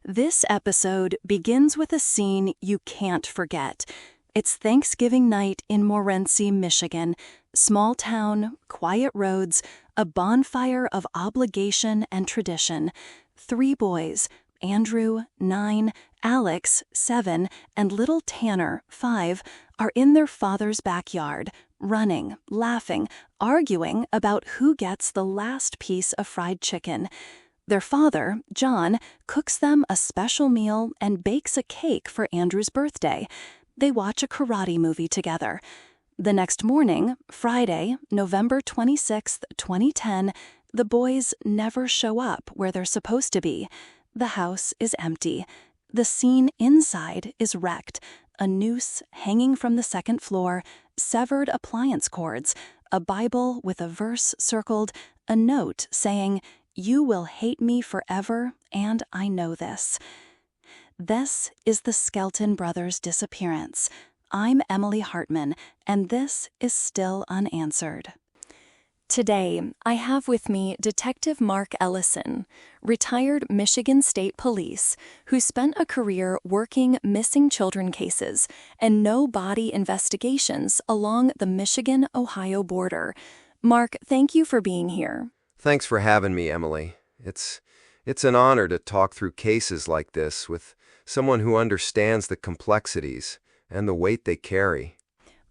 This episode begins with a scene you can't forget. It's Thanksgiving night in Morenci, Michigan. Small town, quiet roads, a bonfire of obligation and tradition. 3 boys, Andrew, 9, Alex, 7, and little Tanner, 5, are in their father's backyard, running, laughing, arguing about who gets the last piece of fried chicken. Their father, John, cooks them a special meal and bakes a cake for Andrew's birthday. They watch a karate movie together. The next morning, Friday, November 26, 2010, the boys never show up where they're supposed to be. The house is empty. The scene inside is wrecked. A noose hanging from the second floor, severed appliance cords, a Bible with a verse circled, a note saying, "You will hate me forever, and I know this." This is the Skelton brothers' disappearance. I'm Emily Hartman, and this is Still Unanswered. Today, I have with me Detective Mark Ellison, retired Michigan State Police, who spent a career working missing children cases and no-body investigations along the Michigan-Ohio border. Mark, thank you for being here. Thanks for having me, Emily. It's an honor to talk through cases like this with someone who understands the complexities and the weight they carry.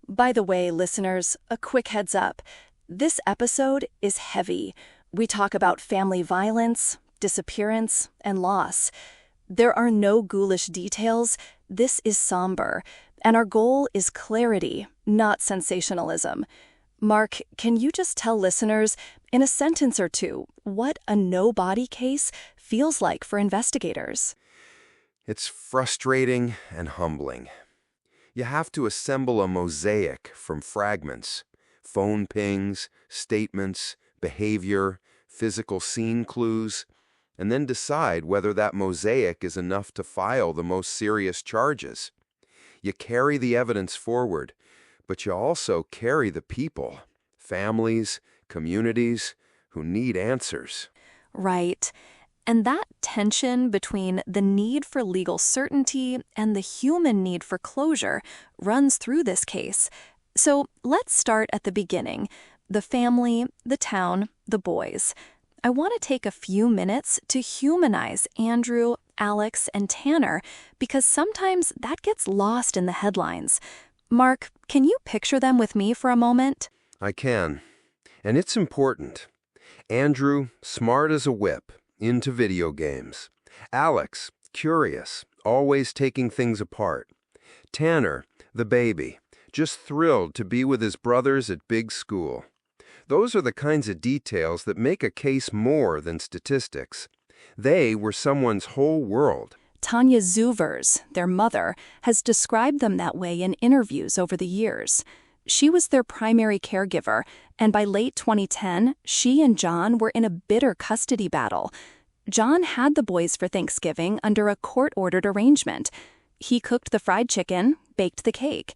By the way, listeners, a quick heads up. This episode is heavy. We talk about family violence, disappearance, and loss. There are no ghoulish details. This is somber, and our goal is clarity, not sensationalism. Mark, can you just tell listeners, in a sentence or two, what a no-body case feels like for investigators? It's frustrating and humbling. You have to assemble a mosaic from fragments, phone pings, statements, behavior, physical scene clues, and then decide whether that mosaic is enough to file the most serious charges. You carry the evidence forward, but you also carry the people, families, communities, who need answers. Right. And that tension between the need for legal certainty and the human need for closure runs through this case. So let's start at the beginning. The family, the town, the boys. I want to take a few minutes to humanize Andrew, Alex, and Tanner because sometimes that gets lost in the headlines. Mark, can you picture them with me for a moment? I can. And it's important. Andrew, smart as a whip, into video games. Alex, curious, always taking things apart. Tanner, the baby, just thrilled to be with his brothers at big school. Those are the kinds of details that make a case more than statistics. They were someone's whole world. Tanya Zuvers, their mother, has described them that way in interviews over the years. She was their primary caregiver, and by late 2010, she and John were in a bitter custody battle. John had the boys for Thanksgiving under a court-ordered arrangement. He cooked the fried chicken, baked the cake.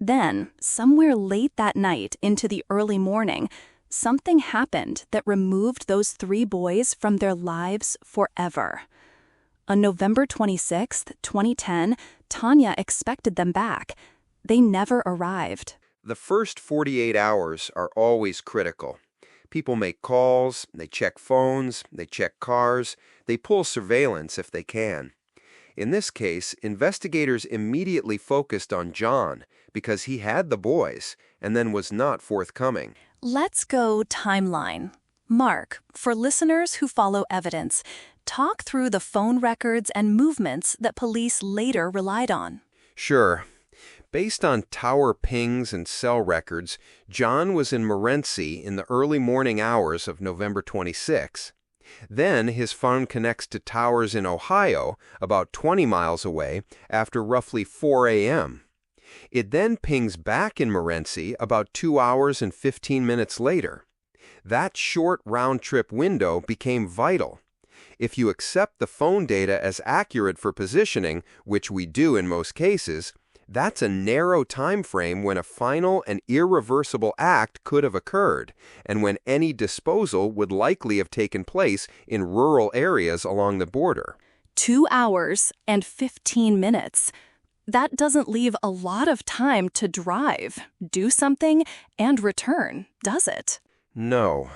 Then, somewhere late that night into the early morning, something happened that removed those 3 boys from their lives forever. On November 26, 2010, Tanya expected them back. They never arrived. The first 48 hours are always critical. People make calls, they check phones, they check cars, they pull surveillance if they can. In this case, investigators immediately focused on John because he had the boys and then was not forthcoming. Let's go timeline. Mark, for listeners who follow evidence, talk through the phone records and movements that police later relied on. Sure. Based on tower pings and cell records, John was in Morenci in the early morning hours of November 26. Then his phone connects to towers in Ohio, about 20 miles away, after roughly 4 a.m. It then pings back in Morenci about 2 hours and 15 minutes later. That short round-trip window became vital. If you accept the phone data as accurate for positioning, which we do in most cases, that's a narrow time frame when a final and irreversible act could have occurred, and when any disposal would likely have taken place in rural areas along the border. 2 hours and 15 minutes. That doesn't leave a lot of time to drive, do something, and return, does it? No.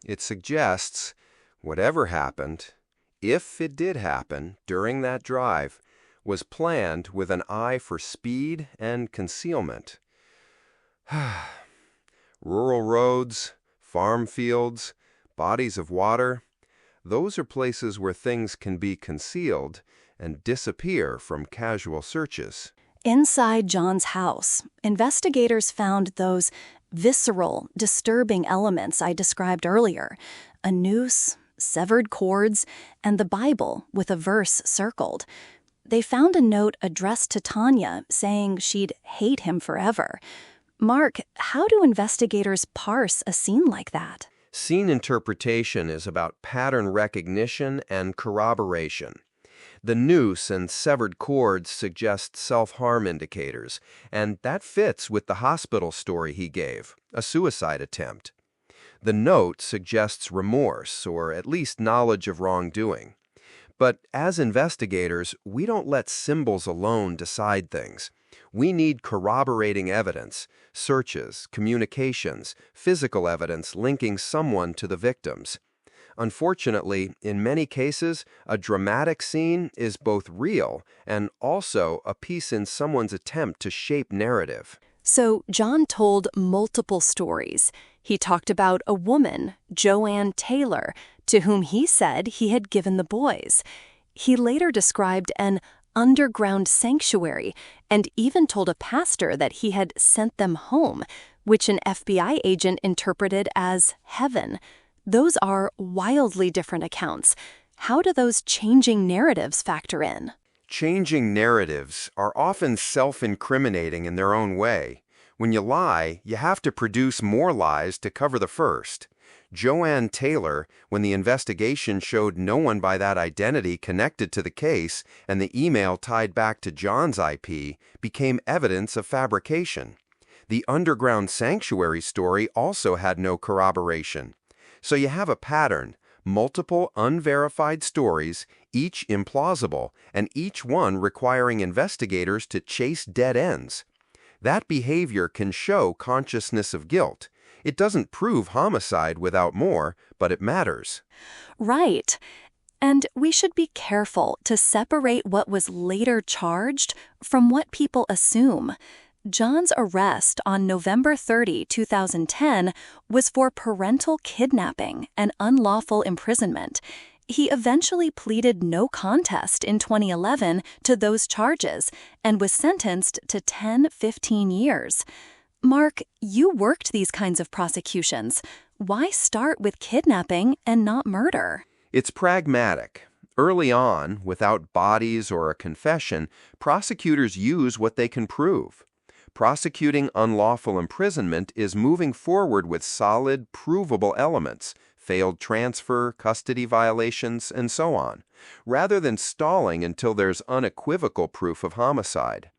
It suggests whatever happened, if it did happen during that drive, was planned with an eye for speed and concealment. Rural roads, farm fields, bodies of water, those are places where things can be concealed and disappear from casual searches. Inside John's house, investigators found those visceral, disturbing elements I described earlier: a noose, severed cords, and the Bible with a verse circled. They found a note addressed to Tanya saying she'd hate him forever. Mark, how do investigators parse a scene like that? Scene interpretation is about pattern recognition and corroboration. The noose and severed cords suggest self-harm indicators, and that fits with the hospital story he gave, a suicide attempt. The note suggests remorse, or at least knowledge of wrongdoing. But as investigators, we don't let symbols alone decide things. We need corroborating evidence, searches, communications, physical evidence linking someone to the victims. Unfortunately, in many cases, a dramatic scene is both real and also a piece in someone's attempt to shape narrative. So John told multiple stories. He talked about a woman, Joanne Taylor, to whom he said he had given the boys. He later described an underground sanctuary and even told a pastor that he had sent them home, which an FBI agent interpreted as heaven. Those are wildly different accounts. How do those changing narratives factor in? Changing narratives are often self-incriminating in their own way. When you lie, you have to produce more lies to cover the first. Joanne Taylor, when the investigation showed no one by that identity connected to the case and the email tied back to John's IP, became evidence of fabrication. The underground sanctuary story also had no corroboration. So you have a pattern, multiple unverified stories, each implausible, and each one requiring investigators to chase dead ends. That behavior can show consciousness of guilt. It doesn't prove homicide without more, but it matters. Right. And we should be careful to separate what was later charged from what people assume. John's arrest on November 30, 2010, was for parental kidnapping and unlawful imprisonment. He eventually pleaded no contest in 2011 to those charges and was sentenced to 10-15 years. Mark, you worked these kinds of prosecutions. Why start with kidnapping and not murder? It's pragmatic. Early on, without bodies or a confession, prosecutors use what they can prove. Prosecuting unlawful imprisonment is moving forward with solid, provable elements, failed transfer, custody violations, and so on, rather than stalling until there's unequivocal proof of homicide.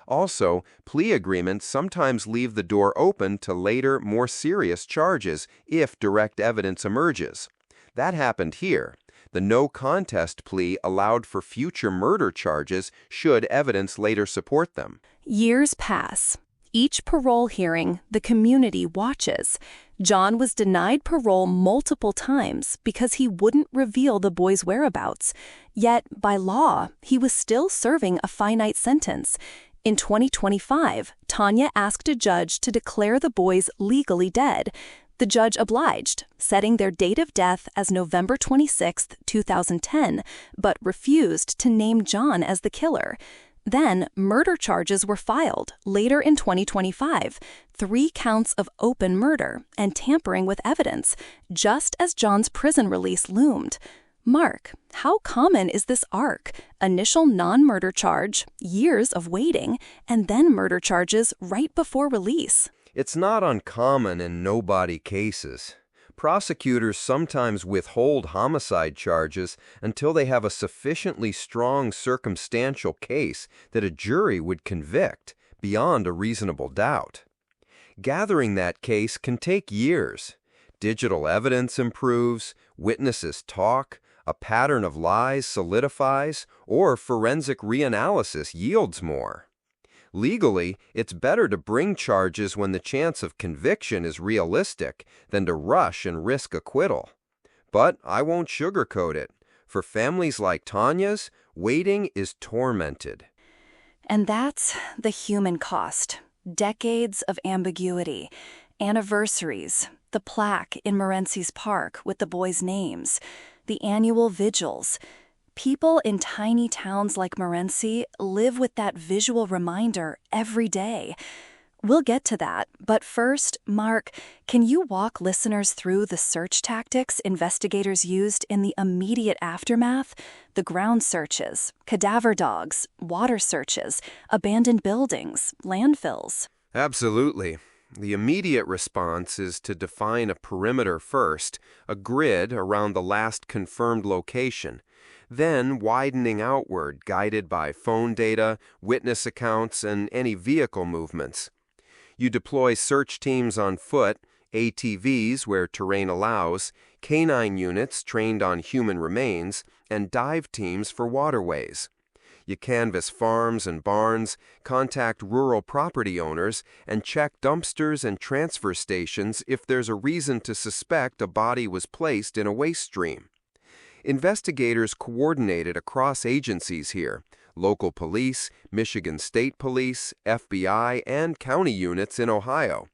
Also, plea agreements sometimes leave the door open to later, more serious charges if direct evidence emerges. That happened here. The no contest plea allowed for future murder charges should evidence later support them. Years pass. Each parole hearing, the community watches. John was denied parole multiple times because he wouldn't reveal the boys' whereabouts. Yet, by law, he was still serving a finite sentence. In 2025, Tanya asked a judge to declare the boys legally dead. The judge obliged, setting their date of death as November 26, 2010, but refused to name John as the killer. Then, murder charges were filed later in 2025, 3 counts of open murder and tampering with evidence, just as John's prison release loomed. Mark, how common is this arc? Initial non-murder charge, years of waiting, and then murder charges right before release. It's not uncommon in no-body cases. Prosecutors sometimes withhold homicide charges until they have a sufficiently strong circumstantial case that a jury would convict beyond a reasonable doubt. Gathering that case can take years. Digital evidence improves, witnesses talk, A pattern of lies solidifies, or forensic reanalysis yields more. Legally, it's better to bring charges when the chance of conviction is realistic than to rush and risk acquittal. But I won't sugarcoat it. For families like Tanya's, waiting is tormented. And that's the human cost. Decades of ambiguity, anniversaries, the plaque in Morency's park with the boys' names, the annual vigils. People in tiny towns like Morency live with that visual reminder every day. We'll get to that, but first, Mark, can you walk listeners through the search tactics investigators used in the immediate aftermath? The ground searches, cadaver dogs, water searches, abandoned buildings, landfills. Absolutely. The immediate response is to define a perimeter first, a grid around the last confirmed location, then widening outward, guided by phone data, witness accounts, and any vehicle movements. You deploy search teams on foot, ATVs where terrain allows, canine units trained on human remains, and dive teams for waterways. You canvass farms and barns, contact rural property owners, and check dumpsters and transfer stations if there's a reason to suspect a body was placed in a waste stream. Investigators coordinated across agencies here: local police, Michigan State Police, FBI, and county units in Ohio.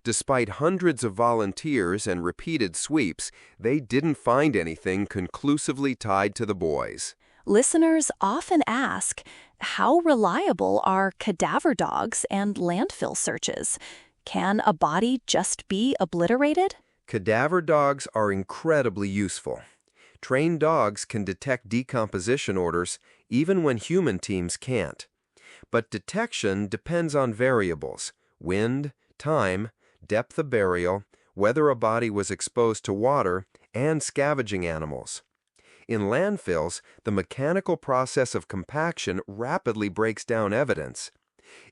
Despite hundreds of volunteers and repeated sweeps, they didn't find anything conclusively tied to the boys. Listeners often ask, how reliable are cadaver dogs and landfill searches? Can a body just be obliterated? Cadaver dogs are incredibly useful. Trained dogs can detect decomposition orders even when human teams can't. But detection depends on variables: wind, time, depth of burial, whether a body was exposed to water, and scavenging animals. In landfills, the mechanical process of compaction rapidly breaks down evidence.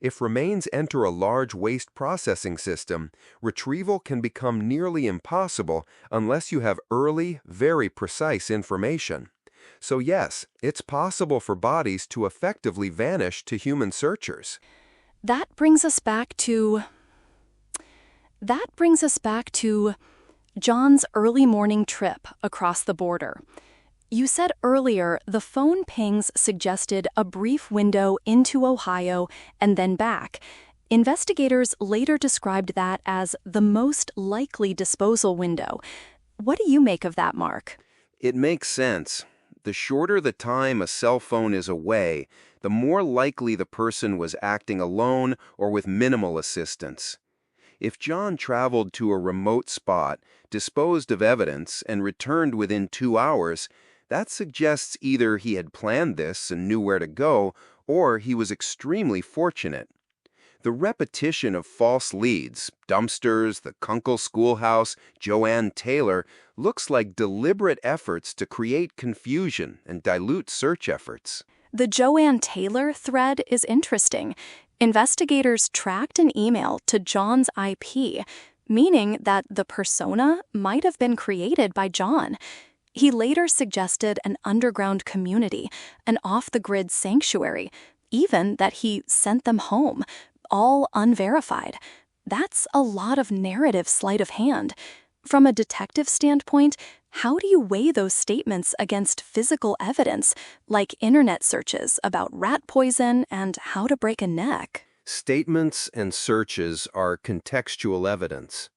If remains enter a large waste processing system, retrieval can become nearly impossible unless you have early, very precise information. So yes, it's possible for bodies to effectively vanish to human searchers. That brings us back to John's early morning trip across the border. You said earlier the phone pings suggested a brief window into Ohio and then back. Investigators later described that as the most likely disposal window. What do you make of that, Mark? It makes sense. The shorter the time a cell phone is away, the more likely the person was acting alone or with minimal assistance. If John traveled to a remote spot, disposed of evidence, and returned within 2 hours, that suggests either he had planned this and knew where to go, or he was extremely fortunate. The repetition of false leads, dumpsters, the Kunkel schoolhouse, Joanne Taylor, looks like deliberate efforts to create confusion and dilute search efforts. The Joanne Taylor thread is interesting. Investigators tracked an email to John's IP, meaning that the persona might have been created by John. He later suggested an underground community, an off-the-grid sanctuary, even that he sent them home, all unverified. That's a lot of narrative sleight of hand. From a detective standpoint, how do you weigh those statements against physical evidence, like internet searches about rat poison and how to break a neck? Statements and searches are contextual evidence.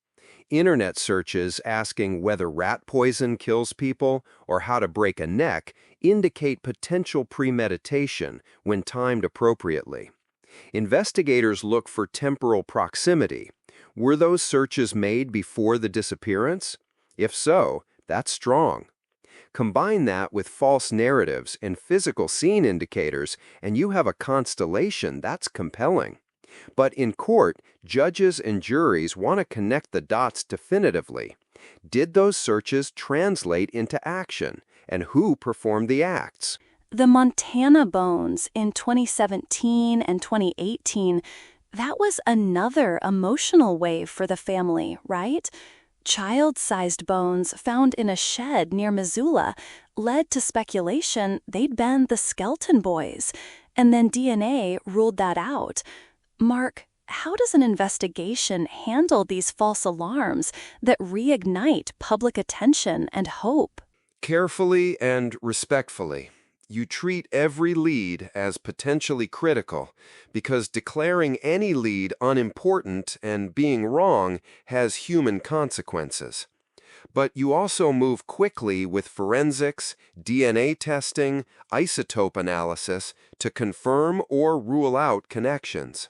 Internet searches asking whether rat poison kills people or how to break a neck indicate potential premeditation when timed appropriately. Investigators look for temporal proximity. Were those searches made before the disappearance? If so, that's strong. Combine that with false narratives and physical scene indicators, and you have a constellation that's compelling. But in court, judges and juries want to connect the dots definitively. Did those searches translate into action, and who performed the acts? The Montana bones in 2017 and 2018, that was another emotional wave for the family, right? Child-sized bones found in a shed near Missoula led to speculation they'd been the Skelton boys, and then DNA ruled that out. Mark, how does an investigation handle these false alarms that reignite public attention and hope? Carefully and respectfully. You treat every lead as potentially critical because declaring any lead unimportant and being wrong has human consequences. But you also move quickly with forensics, DNA testing, isotope analysis to confirm or rule out connections.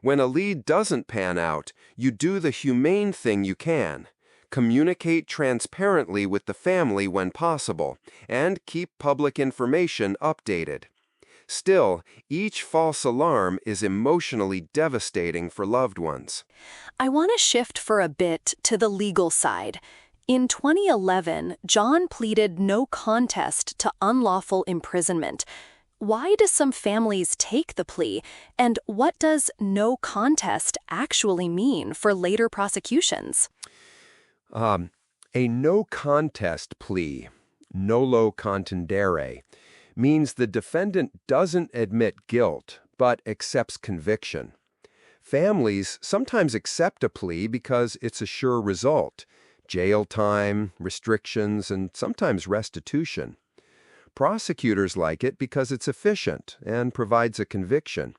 When a lead doesn't pan out, you do the humane thing you can. Communicate transparently with the family when possible, and keep public information updated. Still, each false alarm is emotionally devastating for loved ones. I want to shift for a bit to the legal side. In 2011, John pleaded no contest to unlawful imprisonment. Why do some families take the plea, and what does no contest actually mean for later prosecutions? A no contest plea, nolo contendere, means the defendant doesn't admit guilt, but accepts conviction. Families sometimes accept a plea because it's a sure result: jail time, restrictions, and sometimes restitution. Prosecutors like it because it's efficient and provides a conviction.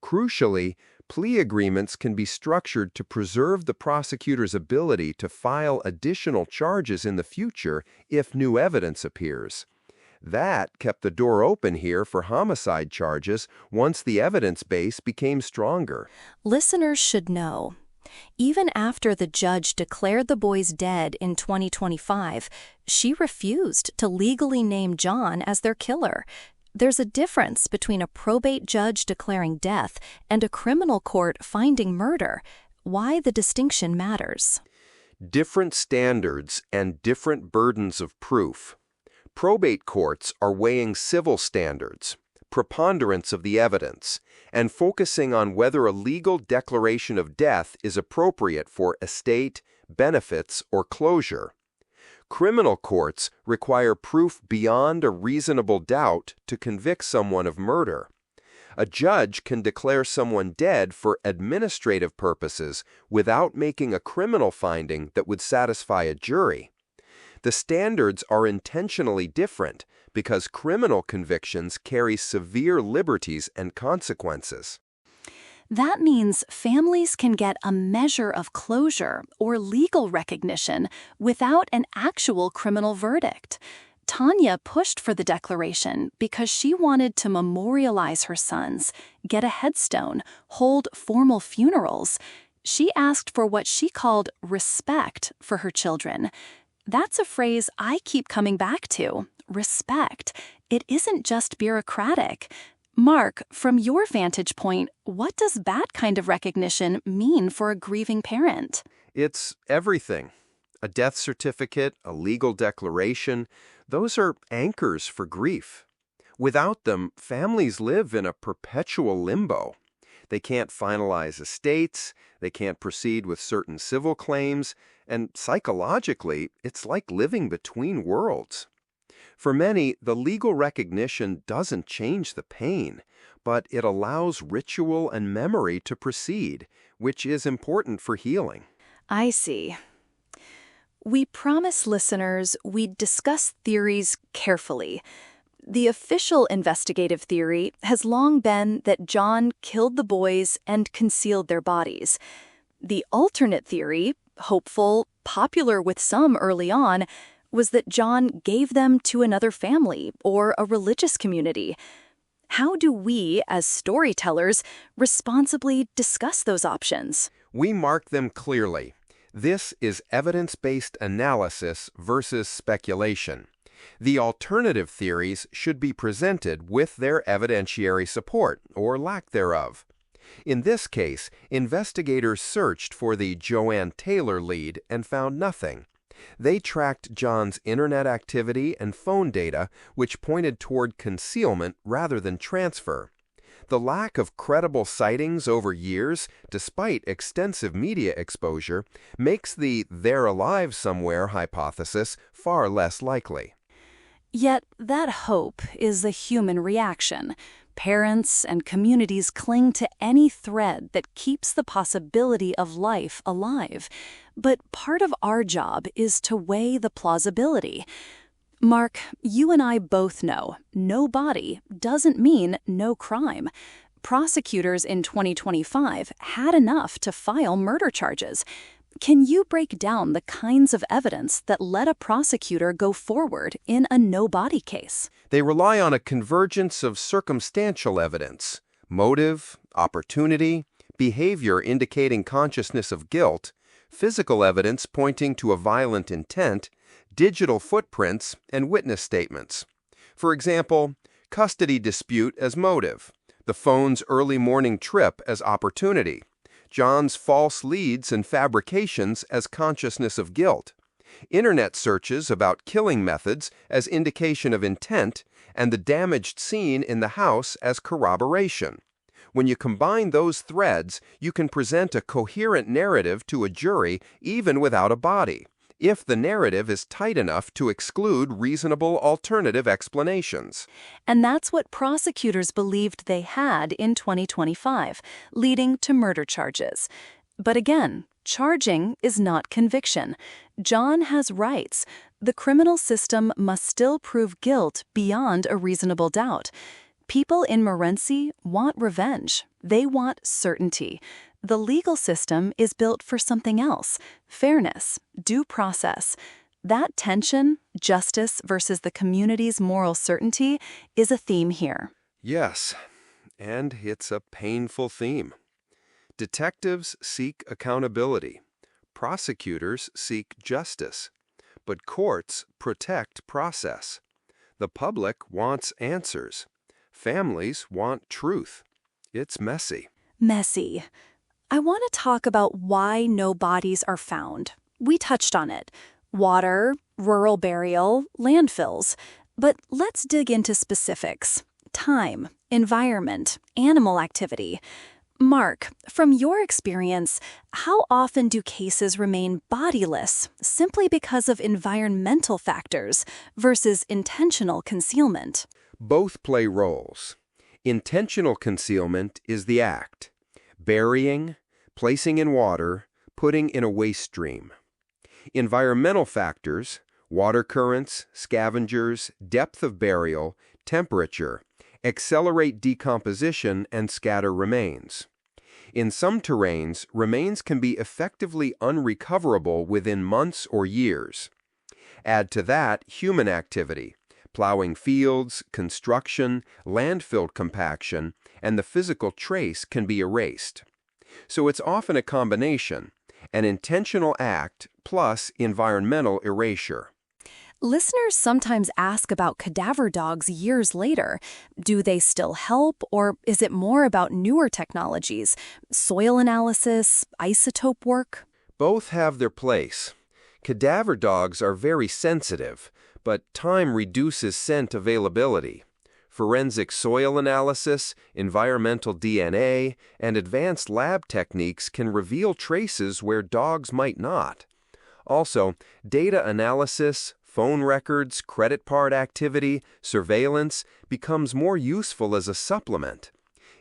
Crucially, plea agreements can be structured to preserve the prosecutor's ability to file additional charges in the future if new evidence appears. That kept the door open here for homicide charges once the evidence base became stronger. Listeners should know, even after the judge declared the boys dead in 2025, she refused to legally name John as their killer. There's a difference between a probate judge declaring death and a criminal court finding murder. Why the distinction matters. Different standards and different burdens of proof. Probate courts are weighing civil standards, preponderance of the evidence, and focusing on whether a legal declaration of death is appropriate for estate, benefits, or closure. Criminal courts require proof beyond a reasonable doubt to convict someone of murder. A judge can declare someone dead for administrative purposes without making a criminal finding that would satisfy a jury. The standards are intentionally different because criminal convictions carry severe liberties and consequences. That means families can get a measure of closure or legal recognition without an actual criminal verdict. Tanya pushed for the declaration because she wanted to memorialize her sons, get a headstone, hold formal funerals. She asked for what she called respect for her children. That's a phrase I keep coming back to, respect. It isn't just bureaucratic. Mark, from your vantage point, what does that kind of recognition mean for a grieving parent? It's everything. A death certificate, a legal declaration, those are anchors for grief. Without them, families live in a perpetual limbo. They can't finalize estates, they can't proceed with certain civil claims, and psychologically, it's like living between worlds. For many, the legal recognition doesn't change the pain, but it allows ritual and memory to proceed, which is important for healing. I see. We promised listeners we'd discuss theories carefully. The official investigative theory has long been that John killed the boys and concealed their bodies. The alternate theory, hopeful, popular with some early on, was that John gave them to another family or a religious community. How do we, as storytellers, responsibly discuss those options? We mark them clearly. This is evidence-based analysis versus speculation. The alternative theories should be presented with their evidentiary support, or lack thereof. In this case, investigators searched for the Joanne Taylor lead and found nothing. They tracked John's internet activity and phone data, which pointed toward concealment rather than transfer. The lack of credible sightings over years, despite extensive media exposure, makes the "they're alive somewhere" hypothesis far less likely. Yet that hope is a human reaction. Parents and communities cling to any thread that keeps the possibility of life alive. But part of our job is to weigh the plausibility. Mark, you and I both know no body doesn't mean no crime. Prosecutors in 2025 had enough to file murder charges. Can you break down the kinds of evidence that let a prosecutor go forward in a no-body case? They rely on a convergence of circumstantial evidence: motive, opportunity, behavior indicating consciousness of guilt, physical evidence pointing to a violent intent, digital footprints, and witness statements. For example, custody dispute as motive, the phone's early morning trip as opportunity, John's false leads and fabrications as consciousness of guilt, internet searches about killing methods as indication of intent, and the damaged scene in the house as corroboration. When you combine those threads, you can present a coherent narrative to a jury even without a body, if the narrative is tight enough to exclude reasonable alternative explanations. And that's what prosecutors believed they had in 2025, leading to murder charges. But again, charging is not conviction. John has rights. The criminal system must still prove guilt beyond a reasonable doubt. People in Morenci want revenge. They want certainty. The legal system is built for something else: fairness, due process. That tension, justice versus the community's moral certainty, is a theme here. Yes, and it's a painful theme. Detectives seek accountability. Prosecutors seek justice. But courts protect process. The public wants answers. Families want truth. It's messy. Messy. I want to talk about why no bodies are found. We touched on it: water, rural burial, landfills. But let's dig into specifics: time, environment, animal activity. Mark, from your experience, how often do cases remain bodiless simply because of environmental factors versus intentional concealment? Both play roles. Intentional concealment is the act: burying, placing in water, putting in a waste stream. Environmental factors, water currents, scavengers, depth of burial, temperature, accelerate decomposition and scatter remains. In some terrains, remains can be effectively unrecoverable within months or years. Add to that human activity: plowing fields, construction, landfill compaction, and the physical trace can be erased. So it's often a combination: an intentional act plus environmental erasure. Listeners sometimes ask about cadaver dogs years later. Do they still help, or is it more about newer technologies, soil analysis, isotope work? Both have their place. Cadaver dogs are very sensitive, but time reduces scent availability. Forensic soil analysis, environmental DNA, and advanced lab techniques can reveal traces where dogs might not. Also, data analysis, phone records, credit card activity, surveillance becomes more useful as a supplement.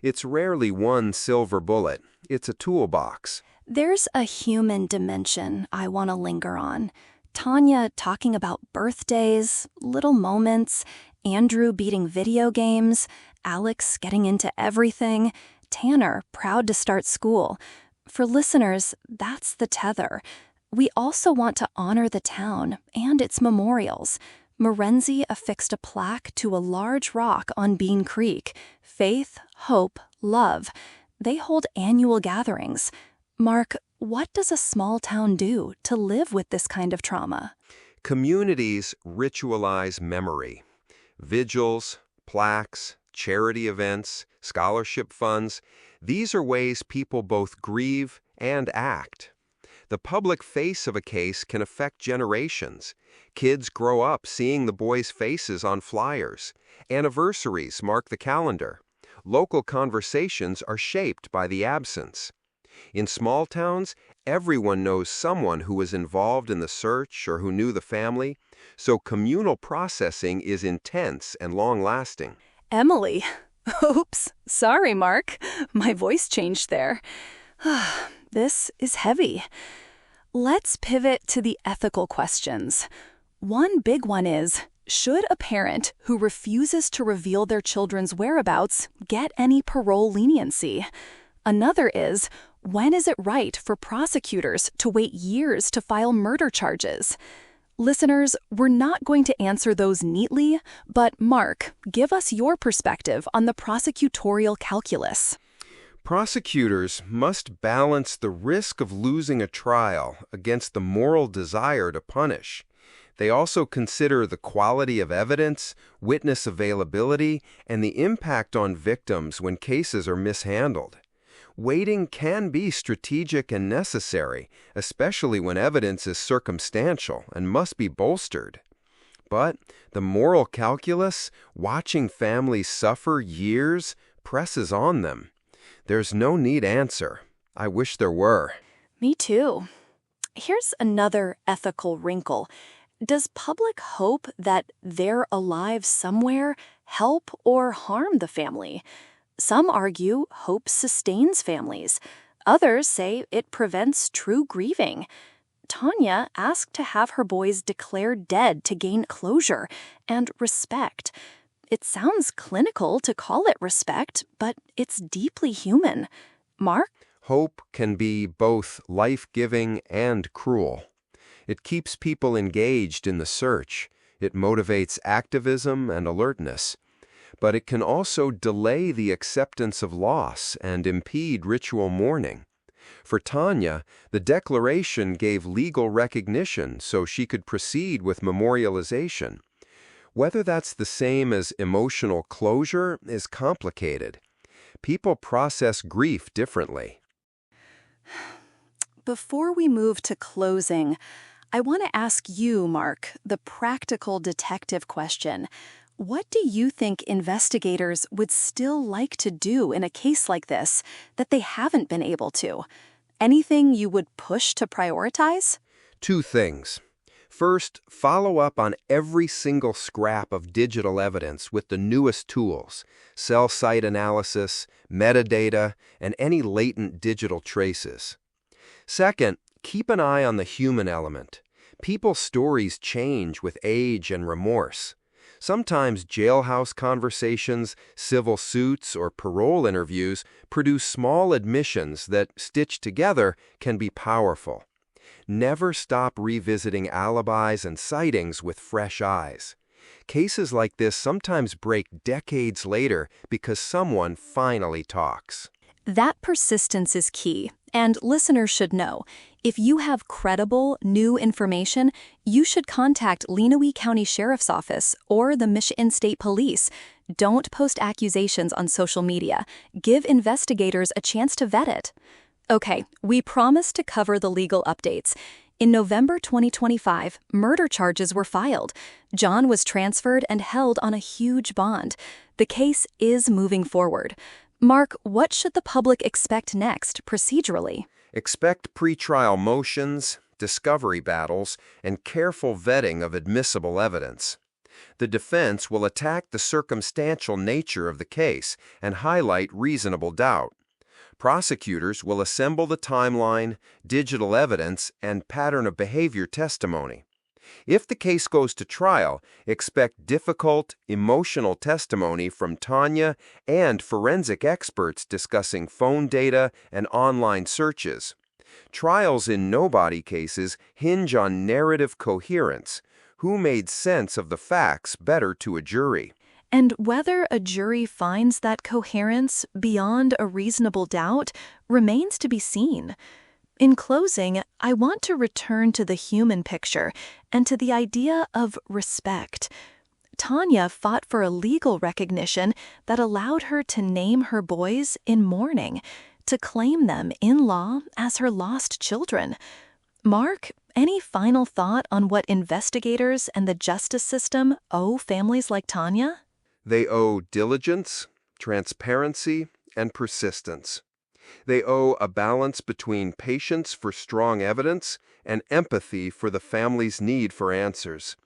It's rarely one silver bullet. It's a toolbox. There's a human dimension I want to linger on. Tanya talking about birthdays, little moments, Andrew beating video games, Alex getting into everything, Tanner proud to start school. For listeners, that's the tether. We also want to honor the town and its memorials. Morenci affixed a plaque to a large rock on Bean Creek: faith, hope, love. They hold annual gatherings. Mark, what does a small town do to live with this kind of trauma? Communities ritualize memory. Vigils, plaques, charity events, scholarship funds, these are ways people both grieve and act. The public face of a case can affect generations. Kids grow up seeing the boys' faces on flyers. Anniversaries mark the calendar. local conversations are shaped by the absence. In small towns, everyone knows someone who was involved in the search or who knew the family, so communal processing is intense and long-lasting. Emily. Oops, sorry, Mark. My voice changed there. This is heavy. Let's pivot to the ethical questions. One big one is, should a parent who refuses to reveal their children's whereabouts get any parole leniency? Another is, when is it right for prosecutors to wait years to file murder charges? Listeners, we're not going to answer those neatly, but Mark, give us your perspective on the prosecutorial calculus. Prosecutors must balance the risk of losing a trial against the moral desire to punish. They also consider the quality of evidence, witness availability, and the impact on victims when cases are mishandled. Waiting can be strategic and necessary, especially when evidence is circumstantial and must be bolstered. But the moral calculus, watching families suffer years, presses on them. There's no neat answer. I wish there were. Me too. Here's another ethical wrinkle. Does public hope that they're alive somewhere help or harm the family? Some argue hope sustains families. Others say it prevents true grieving. Tanya asked to have her boys declared dead to gain closure and respect. It sounds clinical to call it respect, but it's deeply human. Mark? Hope can be both life-giving and cruel. It keeps people engaged in the search. It motivates activism and alertness. But it can also delay the acceptance of loss and impede ritual mourning. For Tanya, the declaration gave legal recognition so she could proceed with memorialization. Whether that's the same as emotional closure is complicated. People process grief differently. Before we move to closing, I want to ask you, Mark, the practical detective question. What do you think investigators would still like to do in a case like this that they haven't been able to? Anything you would push to prioritize? Two things. First, follow up on every single scrap of digital evidence with the newest tools, cell site analysis, metadata, and any latent digital traces. Second, keep an eye on the human element. People's stories change with age and remorse. Sometimes jailhouse conversations, civil suits, or parole interviews produce small admissions that, stitched together, can be powerful. Never stop revisiting alibis and sightings with fresh eyes. Cases like this sometimes break decades later because someone finally talks. That persistence is key, and listeners should know, if you have credible, new information, you should contact Lenawee County Sheriff's Office or the Michigan State Police. Don't post accusations on social media. Give investigators a chance to vet it. Okay, we promised to cover the legal updates. In November 2025, murder charges were filed. John was transferred and held on a huge bond. The case is moving forward. Mark, what should the public expect next, procedurally? Expect pretrial motions, discovery battles, and careful vetting of admissible evidence. The defense will attack the circumstantial nature of the case and highlight reasonable doubt. Prosecutors will assemble the timeline, digital evidence, and pattern of behavior testimony. If the case goes to trial, expect difficult, emotional testimony from Tanya and forensic experts discussing phone data and online searches. Trials in nobody cases hinge on narrative coherence. Who made sense of the facts better to a jury? And whether a jury finds that coherence beyond a reasonable doubt remains to be seen. In closing, I want to return to the human picture and to the idea of respect. Tanya fought for a legal recognition that allowed her to name her boys in mourning, to claim them in law as her lost children. Mark, any final thought on what investigators and the justice system owe families like Tanya? They owe diligence, transparency, and persistence. They owe a balance between patience for strong evidence and empathy for the family's need for answers.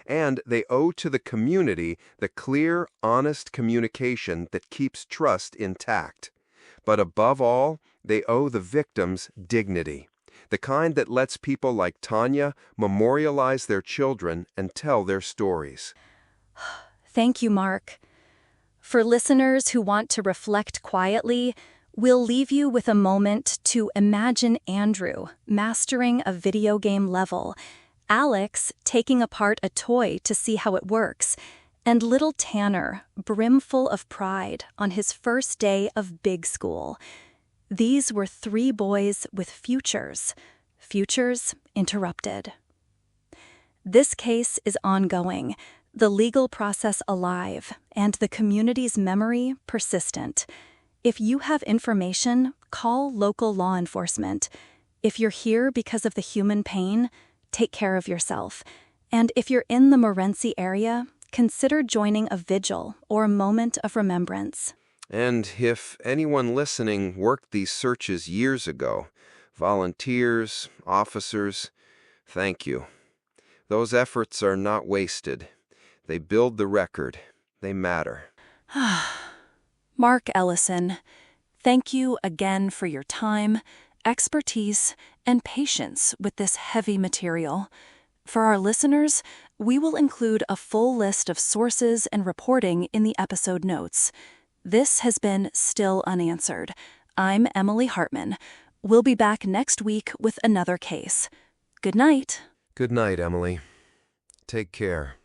And they owe to the community the clear, honest communication that keeps trust intact. But above all, they owe the victims dignity, the kind that lets people like Tanya memorialize their children and tell their stories. Thank you, Mark. For listeners who want to reflect quietly, we'll leave you with a moment to imagine Andrew mastering a video game level, Alex taking apart a toy to see how it works, and little Tanner brimful of pride on his first day of big school. These were 3 boys with futures interrupted. This case is ongoing, the legal process alive, and the community's memory persistent. If you have information, call local law enforcement. If you're here because of the human pain, take care of yourself. And if you're in the Morenci area, consider joining a vigil or a moment of remembrance. And if anyone listening worked these searches years ago, volunteers, officers, thank you. Those efforts are not wasted. They build the record. They matter. Mark Ellison, thank you again for your time, expertise, and patience with this heavy material. For our listeners, we will include a full list of sources and reporting in the episode notes. This has been Still Unanswered. I'm Emily Hartman. We'll be back next week with another case. Good night. Good night, Emily. Take care.